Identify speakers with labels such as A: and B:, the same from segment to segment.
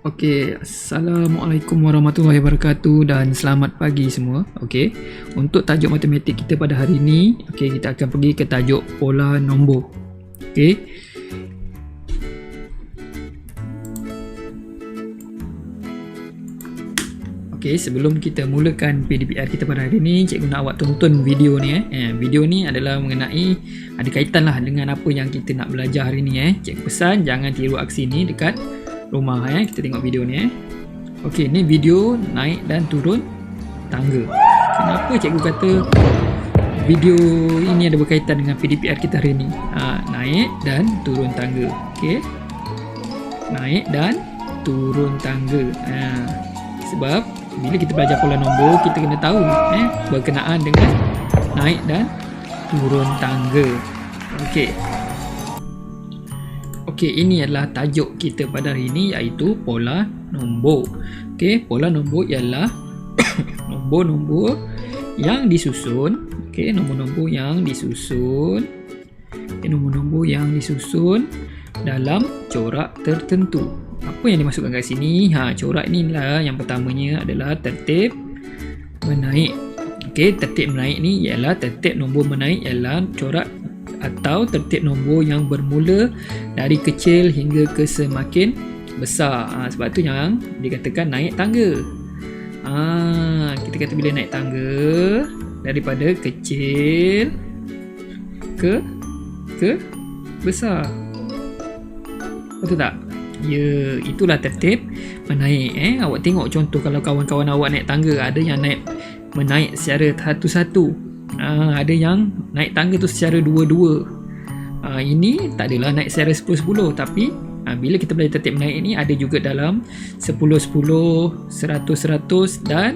A: Okey, Assalamualaikum warahmatullahi wabarakatuh dan selamat pagi semua. Okey, untuk tajuk matematik kita pada hari ini, kita akan pergi ke tajuk pola nombor. Okey. Okey, sebelum kita mulakan PDPR kita pada hari ini, cikgu nak awak tonton video ni. Video ni adalah mengenai ada kaitan lah dengan apa yang kita nak belajar hari ni. Cikgu pesan jangan tiru aksi ni dekat rumah. Kita tengok video ni. Okey, ni video naik dan turun tangga. Kenapa cikgu kata video ini ada berkaitan dengan PDPR kita hari ni? Naik dan turun tangga. Okey, naik dan turun tangga. Sebab bila kita belajar pola nombor, kita kena tahu berkenaan dengan naik dan turun tangga. Okey, ini adalah tajuk kita pada hari ini, iaitu pola nombor. Okey, pola nombor ialah nombor-nombor yang disusun. Okey, nombor-nombor yang disusun. Nombor-nombor yang disusun dalam corak tertentu. Apa yang dimasukkan kat sini? Corak ni lah yang pertamanya adalah tertib menaik. Okey, tertib menaik ni ialah tertib nombor menaik ialah corak atau tertib nombor yang bermula dari kecil hingga ke semakin besar. Sebab tu yang dikatakan naik tangga. Kita kata bila naik tangga daripada kecil ke besar. Betul tak? Ya, itulah tertib menaik. Awak tengok contoh kalau kawan-kawan awak naik tangga, ada yang menaik secara satu-satu. Ada yang naik tangga tu secara dua-dua. Ini tak adalah naik secara 10-10, tapi bila kita belajar tertib menaik ni ada juga dalam 10-10, 100-100 dan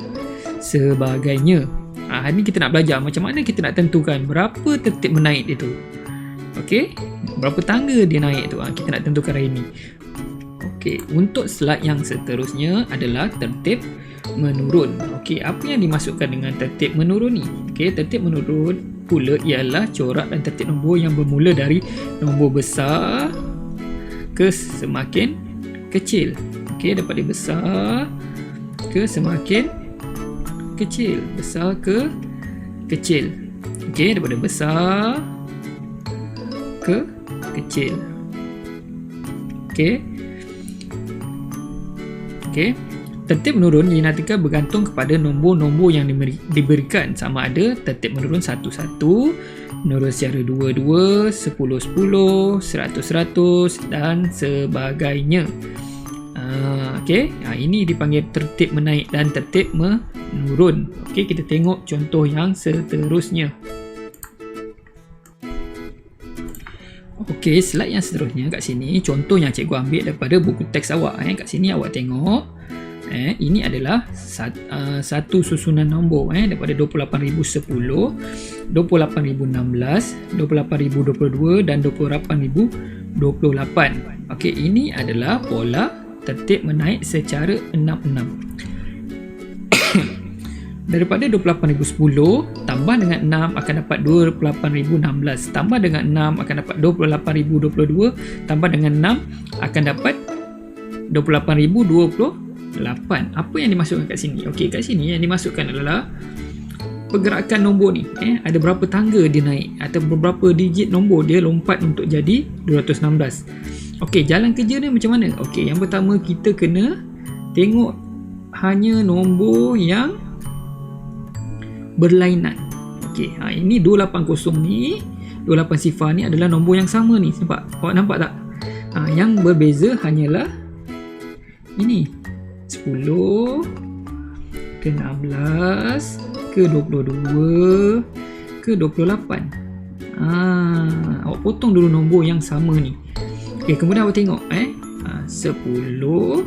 A: sebagainya. Hari ni kita nak belajar macam mana kita nak tentukan berapa tertib menaik dia tu. Okey, berapa tangga dia naik tu, kita nak tentukan hari ni. Okey, untuk slide yang seterusnya adalah tertib menurun. Okey, apa yang dimasukkan dengan tertib menurun ni? Okey, tertib menurun pula ialah corak dan tertib nombor yang bermula dari nombor besar ke semakin kecil. Okey, daripada besar ke semakin kecil, besar ke kecil. Okey, daripada besar ke kecil. Okey. Tertib menurun dinamakan bergantung kepada nombor-nombor yang diberikan, sama ada tertib menurun 1-1, menurun secara 2-2, 10-10, 100-100 dan sebagainya. Ini dipanggil tertib menaik dan tertib menurun. Okey, kita tengok contoh yang seterusnya. Okey, slide yang seterusnya kat sini contoh yang cikgu ambil daripada buku teks awak. Kat sini awak tengok ini adalah satu susunan nombor daripada 28,010, 28,016, 28,022 dan 28,028. Okey, ini adalah pola tertib menaik secara 6-6. Daripada 28,010 tambah dengan 6 akan dapat 28,016, tambah dengan 6 akan dapat 28,022, tambah dengan 6 akan dapat 28,028. Apa yang dimasukkan kat sini? Okey, kat sini yang dimasukkan adalah pergerakan nombor ni. Ada berapa tangga dia naik atau beberapa digit nombor dia lompat untuk jadi 216. Okey, jalan kerja ni macam mana? Okey, yang pertama kita kena tengok hanya nombor yang berlainan. Okey, ini 280 ni, 28 sifar ni adalah nombor yang sama ni. Awak nampak tak? Yang berbeza hanyalah ini 10 ke 16 ke 22 ke 28. Awak potong dulu nombor yang sama ni. Okey, kemudian awak tengok 10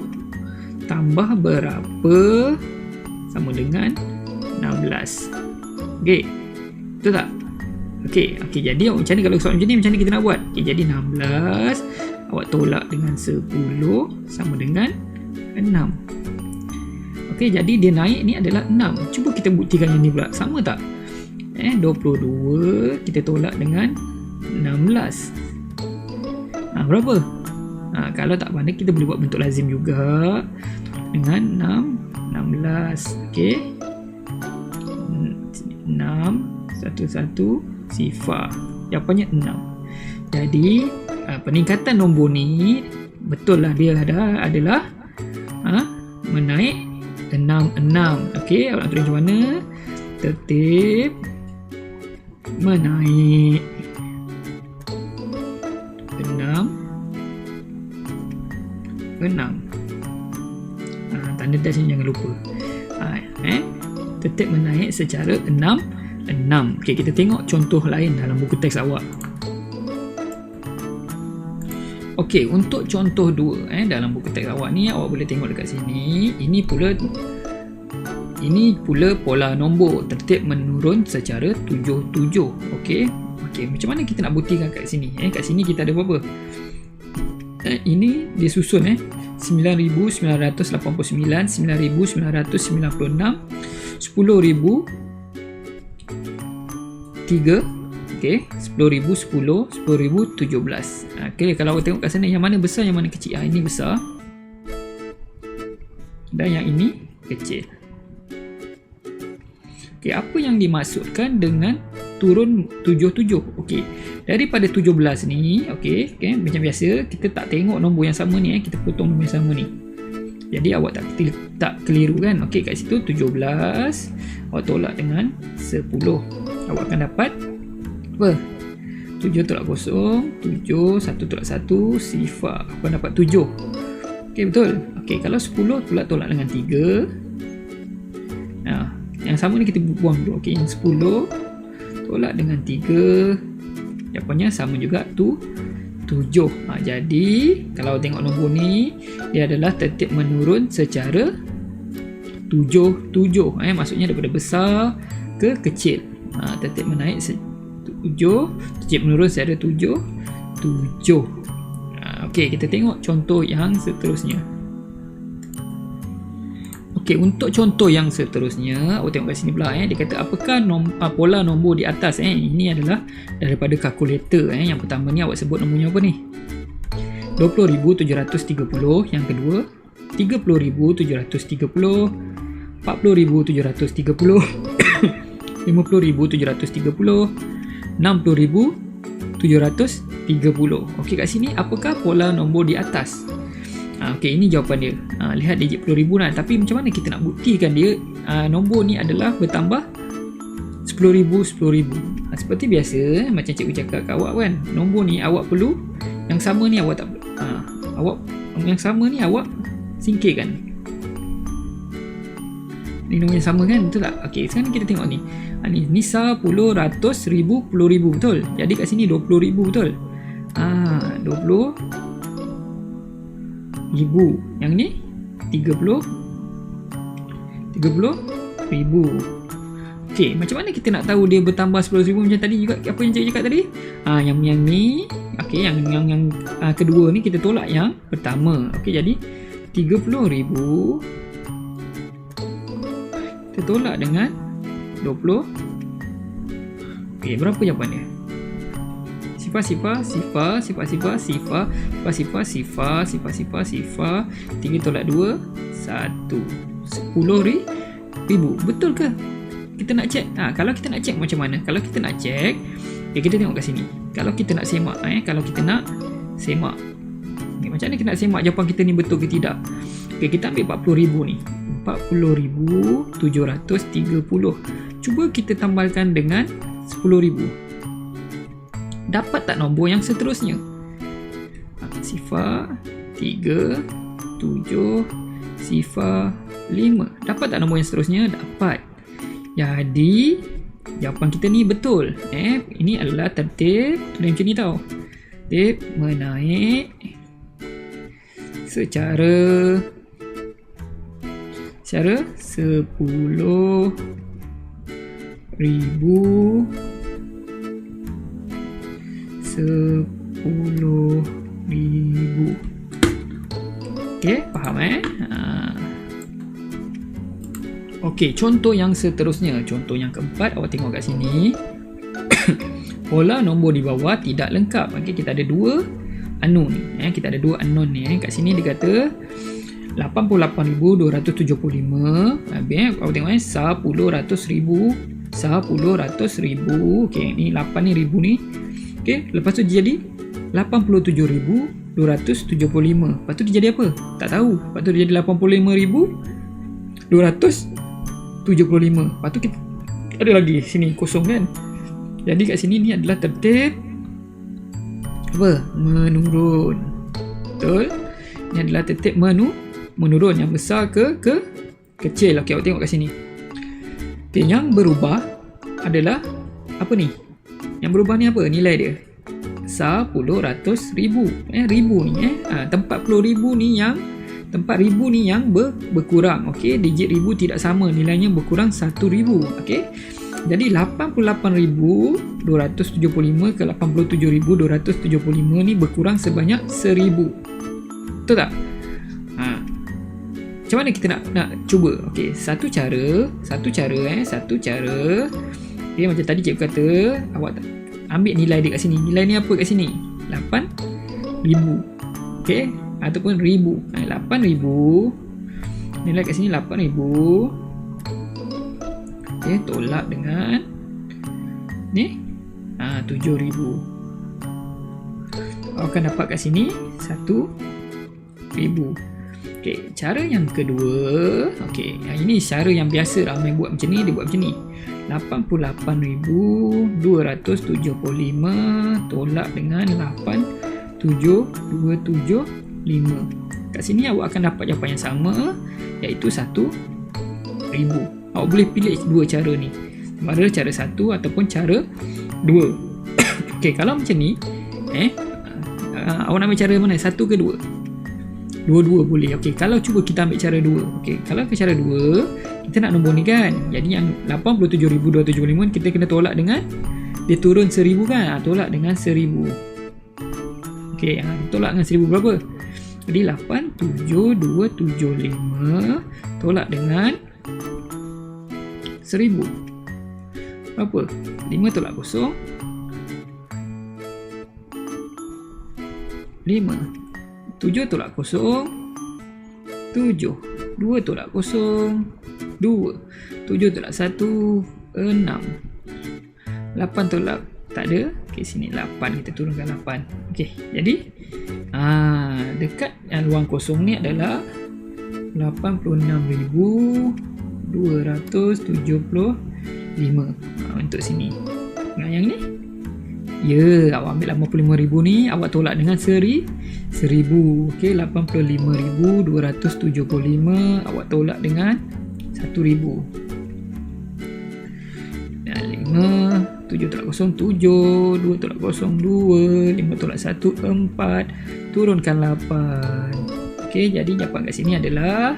A: tambah berapa sama dengan 16. Okey, betul tak? Okey, jadi macam ni kalau soalan macam ni, macam ni kita nak buat? Okey, jadi 16 awak tolak dengan 10 sama dengan 6. Okey, jadi dia naik ni adalah 6. Cuba kita buktikan yang ni pula. Sama tak? 22 kita tolak dengan 16. Berapa? Kalau tak pandai, kita boleh buat bentuk lazim juga dengan 16. Okey, 6 1 sifar. Jawapannya 6. Jadi peningkatan nombor ni betul lah, dia adalah menaik 6. Okey, awak nak tulis macam mana? Tertib menaik 6. Tanda dash ni jangan lupa. Tertib menaik secara 6. Okey, kita tengok contoh lain dalam buku teks awak. Okey, untuk contoh 2 dalam buku teks awak ni, awak boleh tengok dekat sini. Ini pula pola nombor tertib menurun secara 7. Okey, macam mana kita nak buktikan kat sini? Kat sini kita ada berapa? Ini dia susun 9,989, 9,996, 10,003, okey, 10,010, 10,017. Okey, kalau awak tengok kat sana, yang mana besar, yang mana kecil? Ini besar dan yang ini kecil. Okey, apa yang dimaksudkan dengan turun 7. Okey, daripada 17 ni, okey, macam biasa kita tak tengok nombor yang sama ni, kita potong nombor yang sama ni. Jadi awak tak keliru kan? Okey, kat situ 17 awak tolak dengan 10. Awak akan dapat apa? 7 tolak 0, 7, 1 tolak 1, sifar. Awak akan dapat 7. Okey, betul. Okey, kalau 10 pula tolak dengan 3. Yang sama ni kita buang dulu. Okey, yang 10 tolak dengan 3. Jawapannya sama juga tu 7. Jadi kalau tengok nombor ni, dia adalah tertib menurun secara 7. Maksudnya daripada besar ke kecil. Tertib menaik 7, tertib menurun secara 7. Okey, kita tengok contoh yang seterusnya. Okey, untuk contoh yang seterusnya, awak tengok kat sini pula. Dia kata apakah pola nombor di atas? Ini adalah daripada kalkulator. Yang pertama ni awak sebut nombornya apa ni? 20,730. Yang kedua 30,730, 40,730, 50,730, 60,730. Okey, kat sini apakah pola nombor di atas? Okey, ini jawapan dia. Lihat digit puluh ribu lah. Tapi macam mana kita nak buktikan dia nombor ni adalah bertambah 10,000. Seperti biasa, macam cikgu cakap kat awak kan, nombor ni awak perlu yang sama ni awak tak yang sama ni awak singkirkan. Ni nombor yang sama kan, betul tak? Okey, sekarang kita tengok ni. Ni 10, 100, 1000, 10,000, betul? Jadi kat sini 20,000, betul? 20,000. Yang ni 30,000. Okey, macam mana kita nak tahu dia bertambah 10,000 macam tadi juga? Apa yang cikgu cakap tadi? Yang ni, okey, yang kedua ni kita tolak yang pertama. Okey, jadi 30,000 kita tolak dengan 20. Okey, berapa jawapannya? Sifar. 3 tolak 2, 1. 10,000. Betul ke? Kita nak cek. Kalau kita nak cek macam mana? Kalau kita nak cek, kita tengok kat sini. Kalau kita nak semak, macam mana kita nak semak jawapan kita ni betul ke tidak? Okey, kita ambil 40,000 ni. 40,730. Cuba kita tambahkan dengan 10,000. Dapat tak nombor yang seterusnya? Sifar 3, 7, sifar 5. Dapat tak nombor yang seterusnya? Dapat. Jadi jawapan kita ni betul. Ini adalah tertib, tulis macam ni tau. Tertib menaik secara 10,000. Okey, faham Okey, contoh yang seterusnya. Contoh yang keempat, awak tengok kat sini. Pola nombor di bawah tidak lengkap. Okey, kita ada 2 unknown. Kita ada 2 unknown ni. Kat sini dia kata 88,275. Habis kau tengok 10,100,000. 10,100,000. Okey, ni 8 ni ribu ni. Okey, lepas tu dia jadi 87,275. Lepas tu dia jadi apa? Tak tahu. Lepas tu dia jadi 85,275. Lepas tu kita ada lagi sini kosong kan. Jadi kat sini ni adalah tertib apa? Menurun. Betul? Ini adalah tertib menurun. Yang besar ke kecil. Okey, awak tengok kat sini. Okey, yang berubah adalah apa ni? Yang berubah ni apa? Nilai dia 10,100,000. Ribu ni tempat 10,000 ni yang tempat ribu ni yang berkurang. Okey, digit ribu tidak sama, nilainya berkurang 1,000. Okey. Jadi 88,275 ke 87,275 ni berkurang sebanyak 1,000. Betul tak? Macam mana kita nak cuba? Okey, satu cara. Okey, macam tadi cikgu kata, awak ambil nilai dia kat sini. Nilai ni apa kat sini? 8,000. Okey, ataupun 1,000. 8,000. Nilai kat sini 8,000. Okey, tolak dengan ni 7,000. Awak akan dapat kat sini 1,000. Okey, cara yang kedua. Okey, ini cara yang biasa ramai buat macam ni, dia buat macam ni. 88,275 tolak dengan 8,7,275. Kat sini awak akan dapat jawapan yang sama, iaitu 1,000. Awak boleh pilih dua cara ni, sama ada cara 1 ataupun cara 2. Okey, kalau macam ni awak nak ambil cara mana? 1 ke 2? Dua-dua boleh. Okey, kalau cuba kita ambil cara 2. Okey, kalau ke cara 2, kita nak nombor ni kan. Jadi yang 87,275 kita kena tolak dengan dia turun 1,000 kan. Tolak dengan 1,000. Okey, tolak dengan 1,000 berapa? Jadi 87,275 tolak dengan 1,000. Berapa? 5 tolak 0. 5. 7 tolak 0. 7. 2 tolak 0. 2. 7 tolak 1. 6. 8 tolak tak ada. Okey, sini 8, kita turunkan 8. Okey, jadi dekat yang ruang kosong ni adalah 86,275 untuk sini. Yang ni awak ambil 85,000 ni, awak tolak dengan 1,000. Okey, 85,275 awak tolak dengan 1,000. 5, 7 tolak 0, 7, 2 tolak 0, 2, 5 tolak 1, 4, turunkan 8. Okey, jadi jawapan kat sini adalah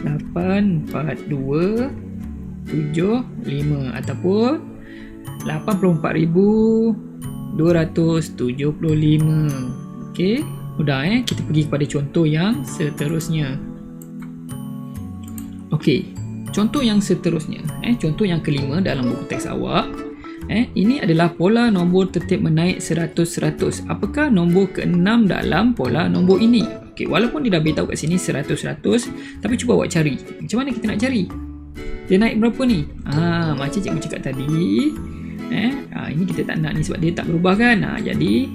A: 84275 ataupun 84,275. Okey, mudah kita pergi kepada contoh yang seterusnya. Okey, contoh yang seterusnya, contoh yang kelima dalam buku teks awak. Ini adalah pola nombor tertib menaik 100-100. Apakah nombor ke-6 dalam pola nombor ini? Okey, walaupun dia dah beritahu kat sini 100-100, tapi cuba awak cari. Macam mana kita nak cari? Dia naik berapa ni? Macam cikgu cakap tadi. Ini kita tak nak ni sebab dia tak berubah kan. Jadi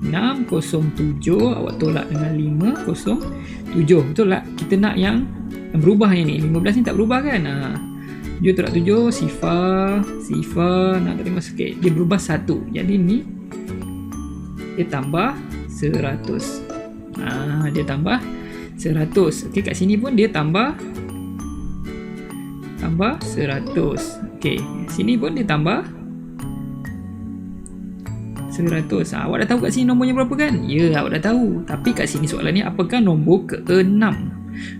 A: 607 awak tolak dengan 507. Betul tak? Kita nak yang berubah ni. 15 ni tak berubah kan. 7 tolak 7 sifar nak terima sikit. Dia berubah 1. Jadi ni dia tambah 100. Dia tambah 100. Okey, kat sini pun dia tambah 100. Okey, sini pun dia tambah 100. Awak dah tahu kat sini nombornya berapa kan? Ya, awak dah tahu. Tapi kat sini soalan ni, apakah nombor ke-6?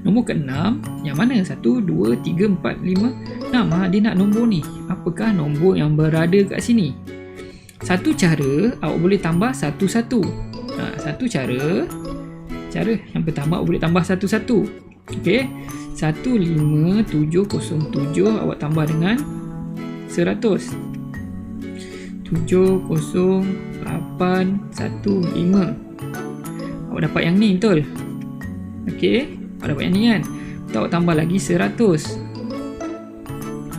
A: Nombor ke-6 yang mana? 1, 2, 3, 4, 5, 6. Dia nak nombor ni. Apakah nombor yang berada kat sini? Satu cara, awak boleh tambah satu-satu. Satu cara yang pertama awak boleh tambah satu-satu. Okey, 15707 awak tambah dengan 100. 70815. Awak dapat yang ni, betul? Okey, awak dapat yang ni kan. Kita awak tambah lagi 100.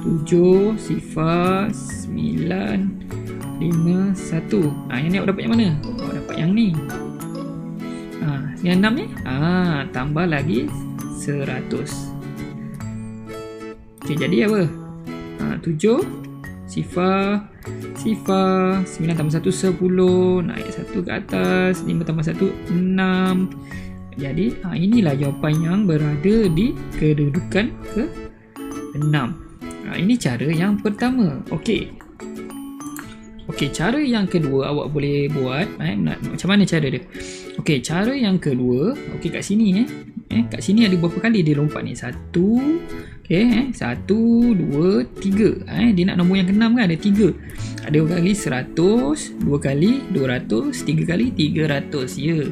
A: 7, 0, 9, 5, 1. Yang ni awak dapat yang mana? Awak dapat yang ni. Yang 6 ni? Tambah lagi 100. Okey, jadi apa? 7, 0, 9 tambah 1, 10. Naik 1 ke atas. 5 tambah 1, 6. Jadi, inilah jawapan yang berada di kedudukan ke-6. Ini cara yang pertama. Okey, cara yang kedua awak boleh buat. Macam mana cara dia? Okey, cara yang kedua. Okey, kat sini kat sini ada berapa kali dia lompat ni? 1. Okey, 1, 2, 3. Dia nak nombor yang ke-6 kan? Ada 3. Ada kali 100, 2 kali 200, 3 kali 300. Ya.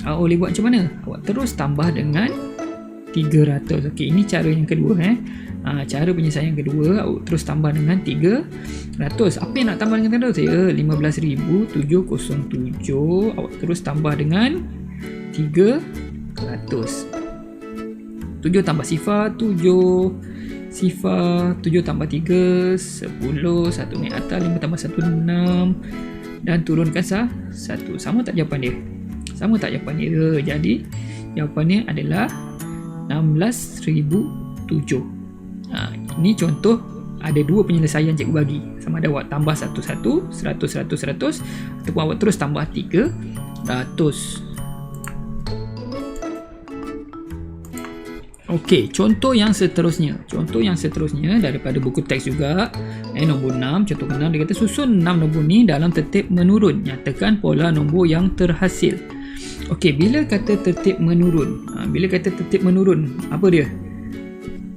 A: Awak boleh buat macam mana? Awak terus tambah dengan 300. Okey, ini cara yang kedua. Cara penyelesaian kedua, awak terus tambah dengan 300. Apa yang nak tambah dengan 300? Ya, 15,707. Awak terus tambah dengan 300. 7 tambah 0, 7. 7 tambah 3, 10. 1 naik atas, 5 tambah 1, 6. Dan turunkan 1. Sama tak jawapan dia? Sama tak jawapan dia? Jadi, jawapannya adalah 16,007. Ini contoh ada dua penyelesaian cikgu bagi. Sama ada awak tambah 1, 100 ataupun awak terus tambah 300. Okey, contoh yang seterusnya. Daripada buku teks juga. Nombor 6, contoh ke-6 dia kata susun 6 nombor ni dalam tertib menurun. Nyatakan pola nombor yang terhasil. Okey, bila kata tertib menurun? Apa dia?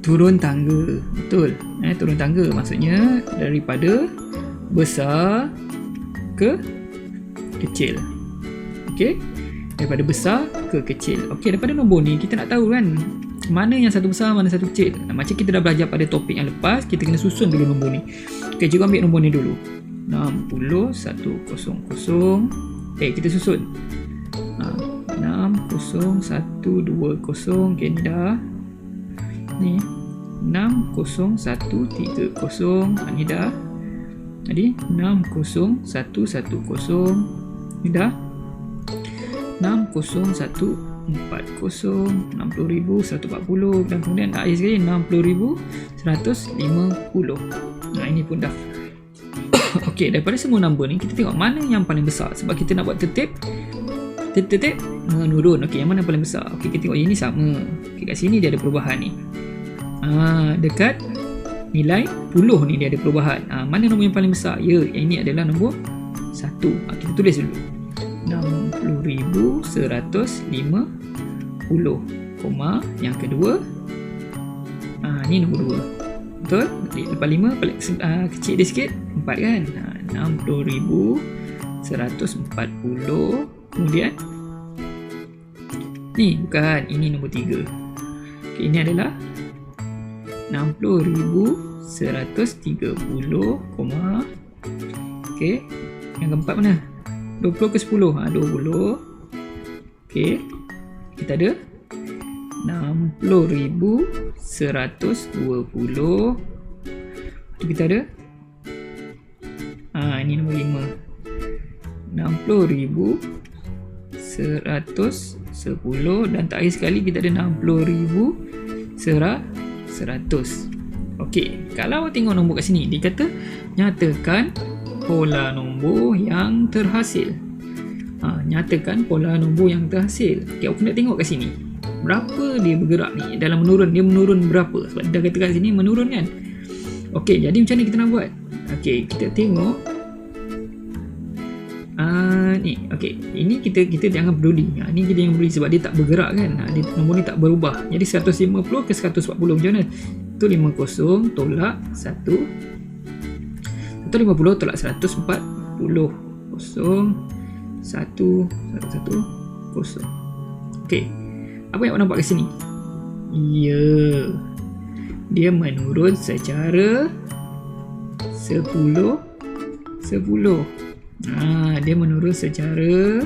A: Turun tangga. Betul. Turun tangga maksudnya daripada besar ke kecil. Okey. Daripada besar ke kecil. Okey, daripada nombor ni kita nak tahu kan mana yang satu besar, mana satu kecil. Macam kita dah belajar pada topik yang lepas, kita kena susun dulu nombor ni. Okey, cikgu ambil nombor ni dulu. 60,100. Kita susun. 60,120. Okey, ni dah. Ni 60,130. Ni dah. Jadi 60,110. Ni dah. 60,140. 60,140. Dan kemudian akhir sekali 60,150. Ini pun dah. Okey, daripada semua nombor ni kita tengok mana yang paling besar. Sebab kita nak buat tertib menurun. Okey, yang mana yang paling besar? Okey, kita tengok ini sama. Okey, kat sini dia ada perubahan ni. Dekat nilai 10 ni dia ada perubahan. Mana nombor yang paling besar? Ya, yang ini adalah nombor 1. Kita tulis dulu. 60,150. Yang kedua, ni nombor 2. Betul? Lepas 5 kecil dia sikit, 4 kan? 60,140. Kemudian ni bukan, ini nombor 3. Okey, ini adalah 60,130. Okey, yang keempat mana? 20 ke 10? 20. Okey, kita ada 60,120. Itu kita ada. Ini nombor 5. 60,110. Dan terakhir sekali kita ada 60,100. Okey, kalau awak tengok nombor kat sini, dia kata nyatakan pola nombor yang terhasil. Nyatakan pola nombor yang terhasil. Okey, awak kena tengok kat sini. Berapa dia bergerak ni dalam menurun? Dia menurun berapa? Sebab dah kata kat sini menurun kan? Okey, jadi macam mana kita nak buat? Okey, kita tengok. Ni, okey. Ini kita jangan peduli. Ni kita jangan peduli sebab dia tak bergerak kan. Nombor ni tak berubah. Jadi 150 ke 140 macam mana? Itu 50 tolak 1. 150 tolak 140. 0 1 1 0. Okey. Apa yang awak nampak kat sini? Ya. Dia menurun secara 10. Dia menurun secara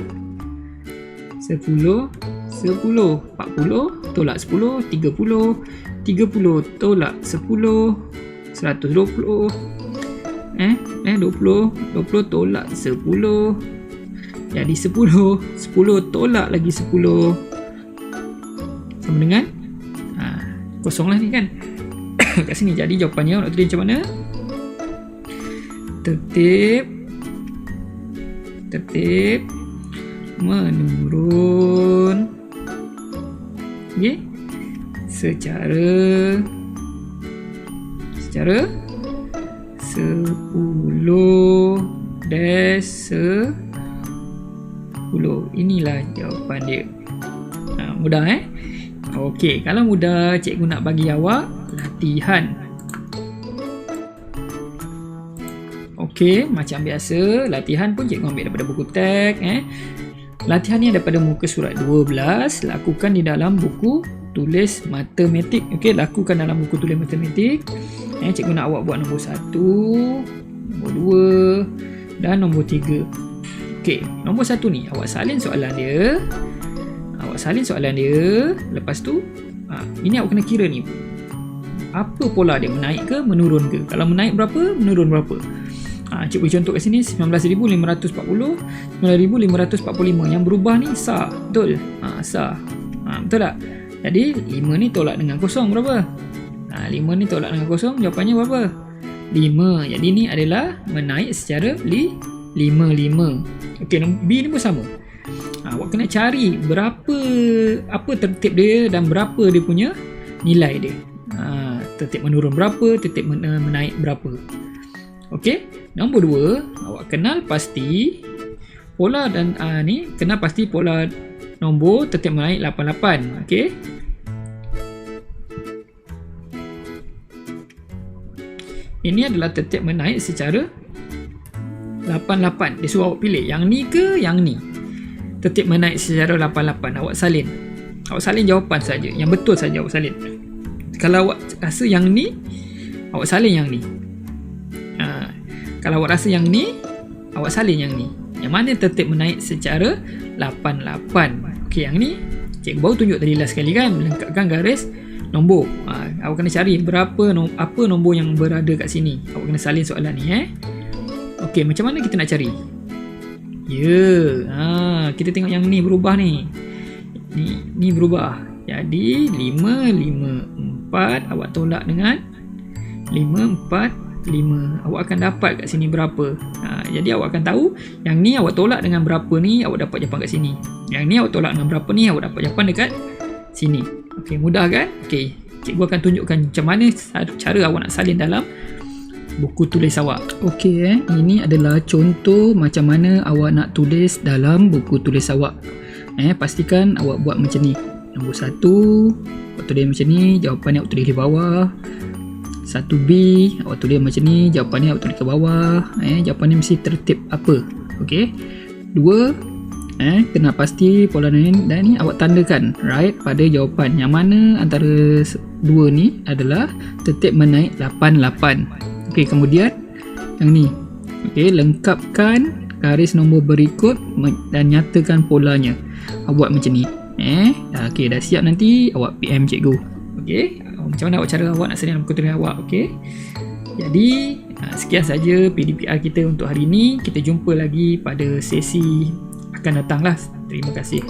A: 10. 10, 40 tolak 10, 30 tolak 10, 120, 20 tolak 10, jadi 10 tolak lagi 10 sama dengan kosong lah ni kan. Kat sini, jadi jawapannya nak tulis macam mana? Tertib menurun, okay? secara 10/10. Inilah jawapan dia. Mudah Okey, kalau mudah, cikgu nak bagi awak latihan. Okey, macam biasa, latihan pun cikgu ambil daripada buku teks. Latihan ni daripada muka surat 12. Lakukan di dalam buku tulis matematik. Okey, lakukan dalam buku tulis matematik. Cikgu nak awak buat nombor 1, nombor 2 dan nombor 3. Okey, nombor 1 ni awak salin soalan dia. Lepas tu ini awak kena kira ni, apa pola dia, menaik ke menurun ke. Kalau menaik berapa, menurun berapa. Cikgu contoh kat sini 19,540, 9,545. Yang berubah ni sah, betul? Sah. Betul tak? Jadi 5 ni tolak dengan kosong berapa? 5 ni tolak dengan kosong, jawapannya berapa? 5. Jadi ni adalah menaik secara 5. Okey, B ni pun sama. Awak kena cari apa tertib dia dan berapa dia punya nilai dia. Tertib menurun berapa, tertib menaik berapa. Okey, nombor 2, awak kenal pasti pola dan ni kenal pasti pola nombor tertib menaik 88. Okey, ini adalah tertib menaik secara 88. Dia suruh awak pilih yang ni ke yang ni. Tertib menaik secara 88. Awak salin jawapan saja, yang betul saja awak salin. Kalau awak rasa yang ni, awak salin yang ni. Kalau awak rasa yang ni, awak salin yang ni. Yang mana tertib menaik secara 88. Okey, yang ni cikgu baru tunjuk tadi last sekali kan, melengkapkan garis nombor. Awak kena cari apa nombor yang berada kat sini. Awak kena salin soalan ni. Okey, macam mana kita nak cari? Kita tengok yang ni berubah ni. Ni berubah. Jadi 5, 5, 4. Awak tolak dengan 5, 4, 5. Awak akan dapat kat sini berapa. Jadi awak akan tahu yang ni awak tolak dengan berapa ni, awak dapat jawapan kat sini. Yang ni awak tolak dengan berapa ni, awak dapat jawapan dekat sini. Okey, mudah kan? Okey, cikgu akan tunjukkan macam mana cara awak nak salin dalam buku tulis awak. Okey, ini adalah contoh macam mana awak nak tulis dalam buku tulis awak. Pastikan awak buat macam ni. Nombor 1, awak tulis macam ni, jawapannya awak tulis di bawah. 1B, awak tulis macam ni, jawapannya awak tulis ke bawah. Jawapannya mesti tertib apa. Okey. 2, kena pasti pola dan ni awak tandakan right pada jawapan. Yang mana antara 2 ni adalah tertib menaik 88. Okey, kemudian yang ni. Okey, lengkapkan garis nombor berikut dan nyatakan polanya. Awak buat macam ni. Okey, dah siap, nanti awak PM cikgu. Okey, macam mana cara awak nak salin dalam buku tulis awak. Okey. Jadi, sekian saja PDPR kita untuk hari ini. Kita jumpa lagi pada sesi akan datang lah. Terima kasih.